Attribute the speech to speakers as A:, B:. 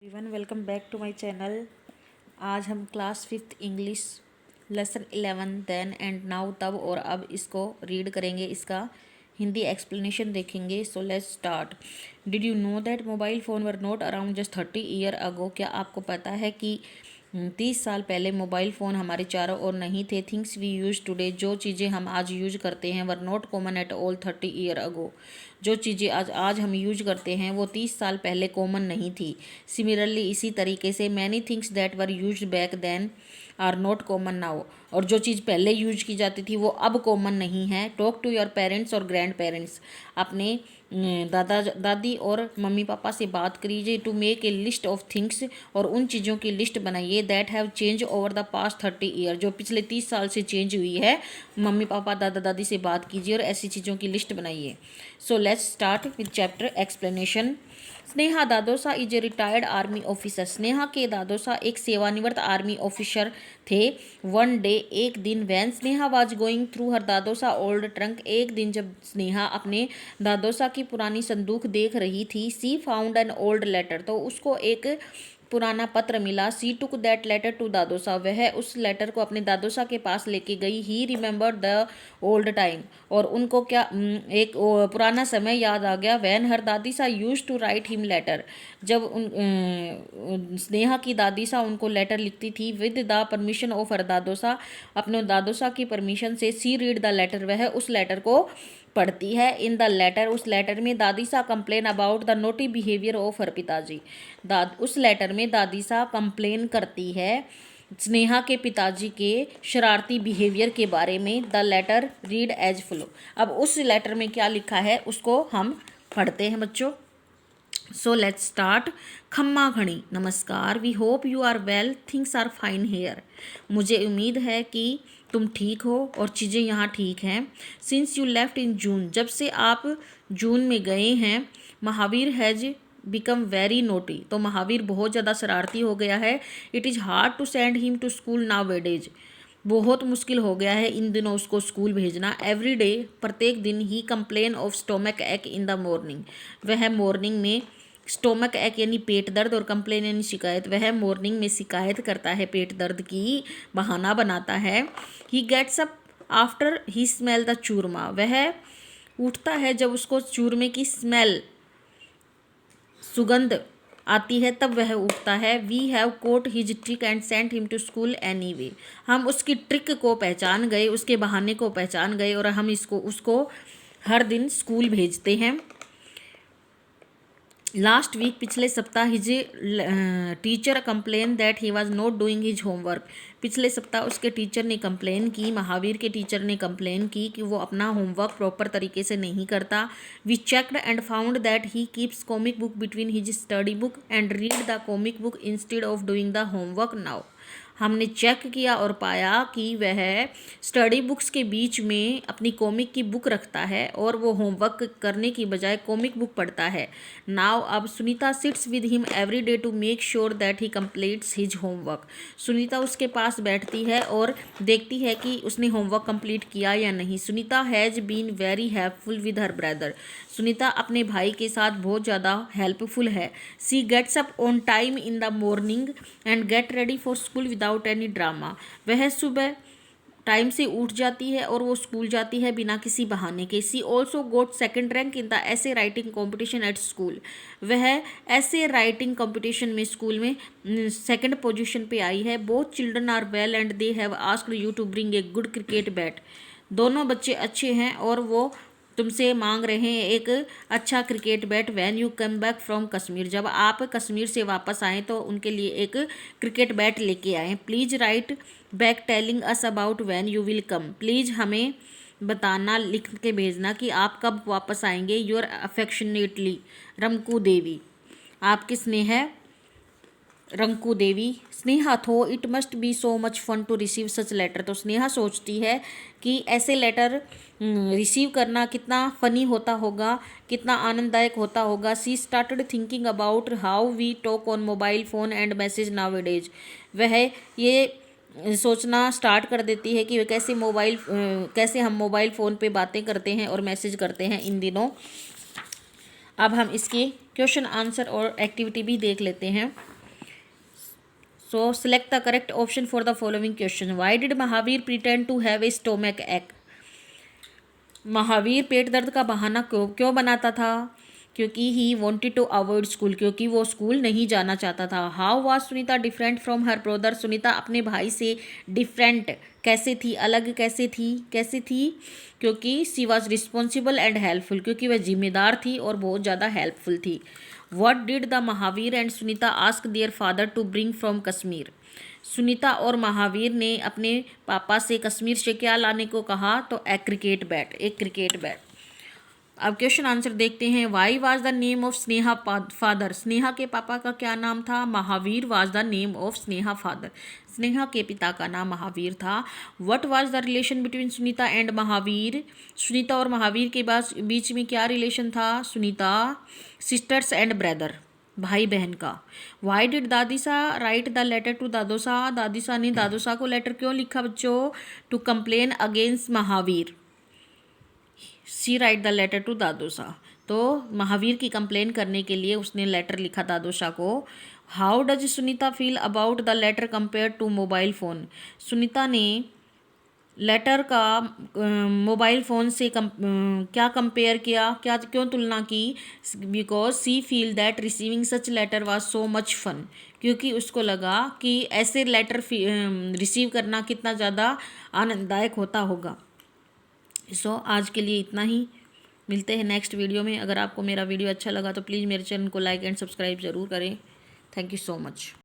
A: Everyone welcome back to my channel. आज हम class 5th English lesson 11 then and now तब और अब इसको रीड करेंगे। इसका हिंदी एक्सप्लेनेशन देखेंगे। सो let's start. Did you know that mobile phone were not around just 30 year ago. क्या आपको पता है कि 30 साल पहले मोबाइल फ़ोन हमारे चारों ओर नहीं थे। थिंग्स वी यूज टुडे, जो चीज़ें हम आज यूज करते हैं, were not common at all 30 year ago. जो चीज़ें आज हम यूज करते हैं वो 30 साल पहले कॉमन नहीं थी। सिमिलरली, इसी तरीके से many things that were used back then are not common now. और जो चीज़ पहले यूज की जाती थी वो अब कॉमन नहीं है। टॉक टू योर पेरेंट्स और ग्रैंड पेरेंट्स, अपने दादा दादी और मम्मी पापा से बात करिए। To make a list of things, और उन चीज़ों की लिस्ट बनाइए that have change over the past 30 year, जो पिछले 30 साल से चेंज हुई है। मम्मी पापा दादा दादी से बात कीजिए और ऐसी चीज़ों की लिस्ट बनाइए। So let's start with chapter explanation. Sneha dadosa is a retired army officer. Sneha के दादोसा एक सेवानिवृत्त आर्मी ऑफिसर थे। वन डे, एक दिन, when Sneha was going through her dadosa old trunk, एक दिन जब स्नेहा अपने दादोसा की पुरानी संदूक देख रही थी, सी फाउंड एन ओल्ड लेटर, तो उसको एक पुराना पत्र मिला। सी टुक दैट लेटर टू दादोसा, वह उस लेटर को अपने दादोसा के पास लेके गई। ही रिमेंबर द ओल्ड टाइम, और उनको क्या एक पुराना समय याद आ गया। Van her dadi sa used to write him letter, जब स्नेहा की दादी सा उनको लेटर लिखती थी। With the permission of her dadosa, अपने दादोसा की परमिशन से। सी रीड द लेटर, वह उस लेटर को पढ़ती है। इन द लेटर, उस लेटर में दादी सा complain about the naughty behaviour of her पिताजी, उस लेटर में दादी सा कंप्लेन करती है स्नेहा के पिताजी के शरारती बिहेवियर के बारे में। The letter read as follow, अब उस लेटर में क्या लिखा है उसको हम पढ़ते हैं बच्चों। So let's start. खम्मा घड़ी, नमस्कार। We hope you are well, things are fine here. मुझे उम्मीद है कि तुम ठीक हो और चीज़ें यहाँ ठीक हैं। Since you left in June, जब से आप जून में गए हैं। Mahavir has become very naughty, तो महावीर बहुत ज़्यादा शरारती हो गया है। It is hard to send him to school nowadays, बहुत मुश्किल हो गया है इन दिनों उसको स्कूल भेजना। एवरी डे, प्रत्येक दिन। ही कंप्लेन ऑफ स्टोमक एक इन द मॉर्निंग, वह मॉर्निंग में स्टोमक एक यानी पेट दर्द और कंप्लेन यानी शिकायत, वह मॉर्निंग में शिकायत करता है पेट दर्द की, बहाना बनाता है। He gets up after he smell the churma, वह उठता है जब उसको चूरमे की स्मेल सुगंध आती है तब वह उठता है। We have caught his trick and sent him to school anyway, हम उसकी ट्रिक को पहचान गए, उसके बहाने को पहचान गए और हम उसको हर दिन स्कूल भेजते हैं। लास्ट वीक, पिछले सप्ताह, his teacher complain that he was not doing his homework, पिछले सप्ताह उसके टीचर ने कंप्लेन की, महावीर के टीचर ने कंप्लेन की कि वो अपना होमवर्क प्रॉपर तरीके से नहीं करता। We checked and found that he keeps comic book between his study book and read the comic book instead of doing the homework now, हमने चेक किया और पाया कि वह स्टडी बुक्स के बीच में अपनी कॉमिक की बुक रखता है और वो होमवर्क करने की बजाय कॉमिक बुक पढ़ता है। नाउ, अब Sunita sits with him every day to make sure that he completes his homework, Sunita उसके पास बैठती है और देखती है कि उसने होमवर्क कंप्लीट किया या नहीं। Sunita has been very helpful with her brother, Sunita अपने भाई के साथ बहुत ज़्यादा हेल्पफुल है। She gets up on time in the morning and get ready for school without any drama, वह सुबह टाइम से उठ जाती है और वो स्कूल जाती है बिना किसी बहाने के। She also got second rank in the essay writing competition at school, वह ऐसे राइटिंग कॉम्पिटिशन में स्कूल में सेकेंड पोजीशन पे आई है। Both children are well and they have asked you to bring a good cricket bat, दोनों बच्चे अच्छे हैं और वो तुमसे मांग रहे हैं एक अच्छा cricket bat. When you come back from Kashmir, जब आप कश्मीर से वापस आएँ तो उनके लिए एक क्रिकेट बैट लेके आएँ। Please write back telling us about when you will come, please हमें बताना, लिख के भेजना कि आप कब वापस आएंगे। योर अफेक्शनेटली रंकू देवी, आपकी स्नेह रंकू Devi. Sneha thought it must be so much fun to receive such letter, तो स्नेहा सोचती है कि ऐसे लेटर रिसीव करना कितना फ़नी होता होगा, कितना आनंददायक होता होगा। She started thinking about how we talk on mobile phone and message nowadays, वह ये सोचना स्टार्ट कर देती है कि कैसे हम मोबाइल फ़ोन पे बातें करते हैं और मैसेज करते हैं इन दिनों। अब हम इसके क्वेश्चन आंसर और एक्टिविटी भी देख लेते हैं। So select the correct option for the following question. Why did Mahavir pretend to have a stomach ache? Mahavir पेट दर्द का बहाना क्यों क्यों बनाता था? क्योंकि he wanted to avoid school, क्योंकि वो स्कूल नहीं जाना चाहता था। How was Sunita different from her brother? Sunita अपने भाई से डिफरेंट कैसे थी, अलग कैसे थी? क्योंकि she was responsible and helpful, क्योंकि वह जिम्मेदार थी और बहुत ज़्यादा हेल्पफुल थी। What did the Mahavir and Sunita ask their father to bring from Kashmir? Sunita और महावीर ने अपने पापा से कश्मीर से क्या लाने को कहा? तो एक क्रिकेट बैट। अब क्वेश्चन आंसर देखते हैं। Why was the name of Sneha father? Sneha के पापा का क्या नाम था? Mahavir was the name of Sneha father. Sneha के पिता का नाम महावीर था। What was the relation between Sunita and Mahavir? Sunita और महावीर के बीच में क्या रिलेशन था? सुनीता सिस्टर्स एंड ब्रदर, भाई बहन का। Why did dadisa write the letter to dadosa? दादीसा ने दादोसा को लेटर क्यों लिखा बच्चों? To complain against Mahavir. She write the letter to dadosa, तो महावीर की कंप्लेन करने के लिए उसने लेटर लिखा दादोसा को। How does Sunita feel about the letter compare to mobile phone? Sunita ने लेटर का मोबाइल फ़ोन से क्या कंपेयर किया, क्या क्यों तुलना की? Because she feel that receiving such letter was so much fun, क्योंकि उसको लगा कि ऐसे लेटर रिसीव करना कितना ज़्यादा आनंददायक होता होगा। सो आज के लिए इतना ही, मिलते हैं नेक्स्ट वीडियो में। अगर आपको मेरा वीडियो अच्छा लगा तो प्लीज़ मेरे चैनल को लाइक एंड सब्सक्राइब ज़रूर करें। Thank you so much.